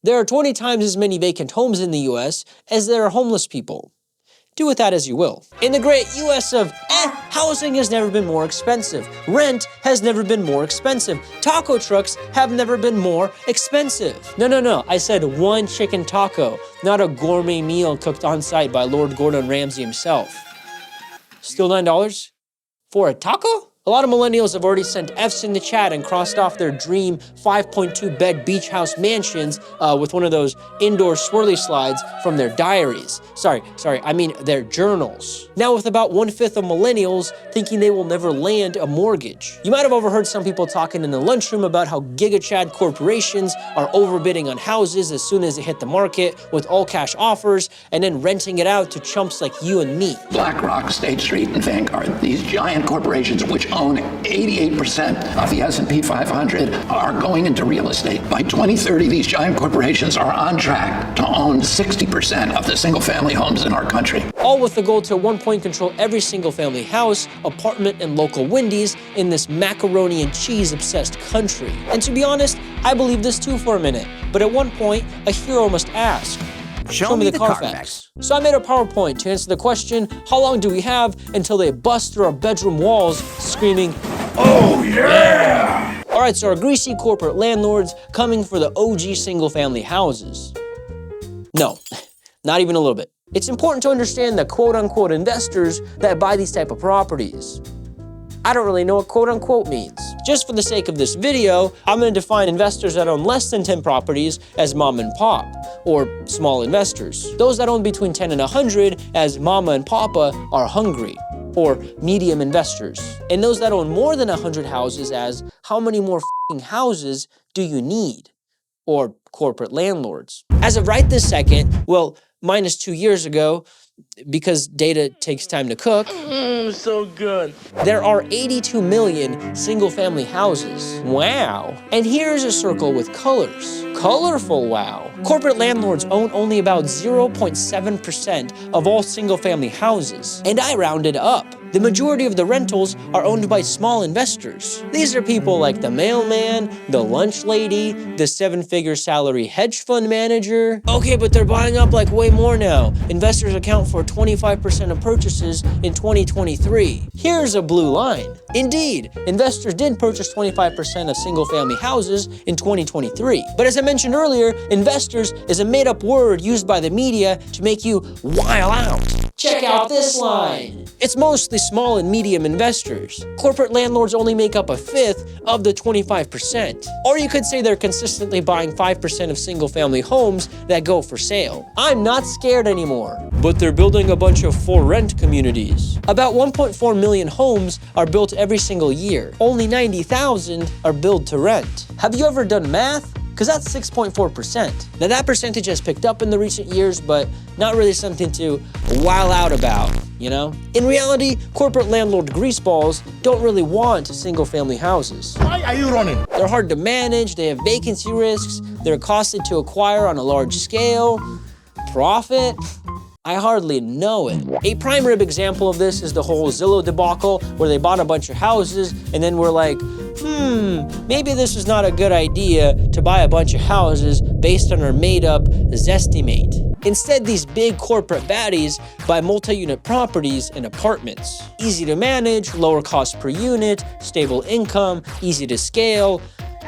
There are 20 times as many vacant homes in the US as there are homeless people. Do with that as you will. In the great US of, housing has never been more expensive. Rent has never been more expensive. Taco trucks have never been more expensive. No, I said one chicken taco, not a gourmet meal cooked on site by Lord Gordon Ramsay himself. Still $9? For a taco? A lot of millennials have already sent F's in the chat and crossed off their dream 5.2 bed beach house mansions with one of those indoor swirly slides from their diaries. Sorry, I mean their journals. Now with about 1/5 of millennials thinking they will never land a mortgage. You might have overheard some people talking in the lunchroom about how giga-chad corporations are overbidding on houses as soon as they hit the market with all cash offers and then renting it out to chumps like you and me. BlackRock, State Street, and Vanguard, these giant corporations which own 88% of the S&P 500 are going into real estate. By 2030, these giant corporations are on track to own 60% of the single-family homes in our country. All with the goal to at one point control every single-family house, apartment, and local Wendy's in this macaroni and cheese-obsessed country. And to be honest, I believe this too for a minute. But at one point, a hero must ask. Show me the Carfax. So I made a PowerPoint to answer the question, how long do we have until they bust through our bedroom walls screaming, "Oh yeah!" All right, so our greasy corporate landlords coming for the OG single-family houses. No, not even a little bit. It's important to understand the quote-unquote investors that buy these type of properties. I don't really know what quote-unquote means. Just for the sake of this video, I'm gonna define investors that own less than 10 properties as mom and pop, or small investors. Those that own between 10 and 100 as mama and papa are hungry, or medium investors. And those that own more than 100 houses as how many more f***ing houses do you need, or corporate landlords. As of right this second, well, minus 2 years ago, because data takes time to cook, so good. There are 82 million single-family houses. Wow. And here's a circle with colors. Colorful wow. Corporate landlords own only about 0.7% of all single-family houses. And I rounded up. The majority of the rentals are owned by small investors. These are people like the mailman, the lunch lady, the 7-figure salary hedge fund manager. Okay, but they're buying up like way more now. Investors account for 25% of purchases in 2023. Here's a blue line. Indeed, investors did purchase 25% of single-family houses in 2023. But as I mentioned earlier, investors is a made-up word used by the media to make you wild out. Check out this line. It's mostly small and medium investors. Corporate landlords only make up 1/5 of the 25%. Or you could say they're consistently buying 5% of single-family homes that go for sale. I'm not scared anymore. But they're building a bunch of for-rent communities. About 1.4 million homes are built every single year. Only 90,000 are built to rent. Have you ever done math? Because that's 6.4%. Now that percentage has picked up in the recent years, but not really something to wow out about, you know? In reality, corporate landlord greaseballs don't really want single-family houses. Why are you running? They're hard to manage, they have vacancy risks, they're costly to acquire on a large scale. Profit? I hardly know it. A prime rib example of this is the whole Zillow debacle where they bought a bunch of houses and then were like, maybe this is not a good idea to buy a bunch of houses based on our made-up Zestimate. Instead, these big corporate baddies buy multi-unit properties and apartments. Easy to manage, lower cost per unit, stable income, easy to scale.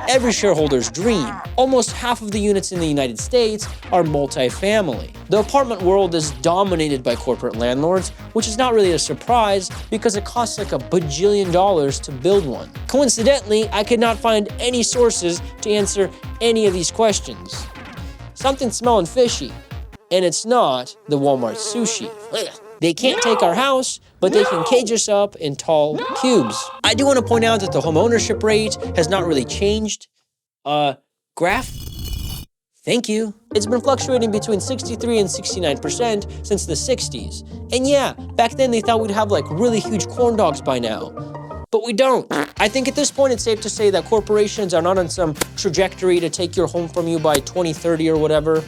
Every shareholder's dream. Almost half of the units in the United States are multifamily. The apartment world is dominated by corporate landlords, which is not really a surprise because it costs like $1 bajillion to build one. Coincidentally, I could not find any sources to answer any of these questions. Something's smelling fishy, and it's not the Walmart sushi. They can't take our house, but they can cage us up in tall cubes. I do want to point out that the home ownership rate has not really changed. Graph? Thank you. It's been fluctuating between 63 and 69% since the 60s. And yeah, back then they thought we'd have like really huge corn dogs by now. But we don't. I think at this point it's safe to say that corporations are not on some trajectory to take your home from you by 2030 or whatever.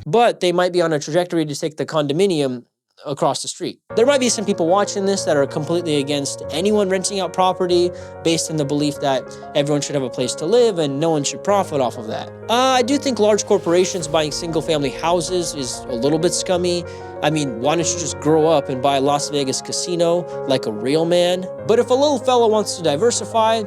But they might be on a trajectory to take the condominium across the street. There might be some people watching this that are completely against anyone renting out property based on the belief that everyone should have a place to live and no one should profit off of that. I do think large corporations buying single-family houses is a little bit scummy. I mean, why don't you just grow up and buy a Las Vegas casino like a real man? But if a little fella wants to diversify,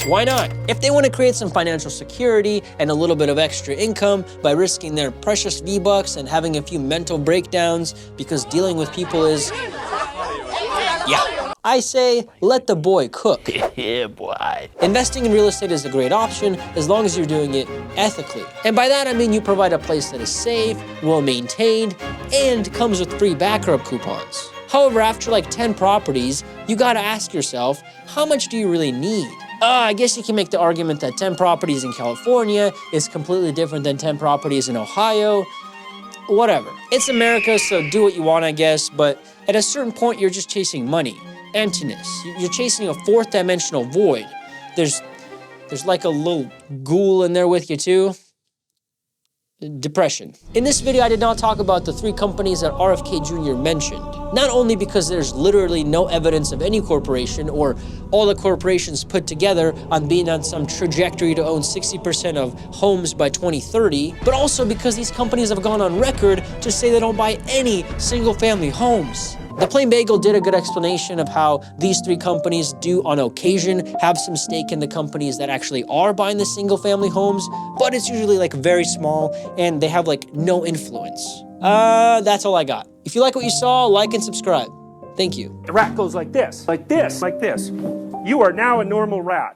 why not? If they want to create some financial security and a little bit of extra income by risking their precious V-bucks and having a few mental breakdowns because dealing with people is, yeah, I say let the boy cook. Yeah, boy. Investing in real estate is a great option as long as you're doing it ethically. And by that I mean you provide a place that is safe, well-maintained, and comes with free backrub coupons. However, after like 10 properties, you gotta ask yourself, how much do you really need? I guess you can make the argument that 10 properties in California is completely different than 10 properties in Ohio. Whatever. It's America, so do what you want, I guess, but at a certain point, you're just chasing money, emptiness. You're chasing a fourth dimensional void. There's like a little ghoul in there with you too. Depression. In this video, I did not talk about the 3 companies that RFK Jr. mentioned. Not only because there's literally no evidence of any corporation or all the corporations put together on being on some trajectory to own 60% of homes by 2030, but also because these companies have gone on record to say they don't buy any single-family homes. The Plain Bagel did a good explanation of how these 3 companies do on occasion have some stake in the companies that actually are buying the single family homes, but it's usually like very small and they have like no influence. That's all I got. If you like what you saw, like and subscribe. Thank you. The rat goes like this, like this, like this. You are now a normal rat.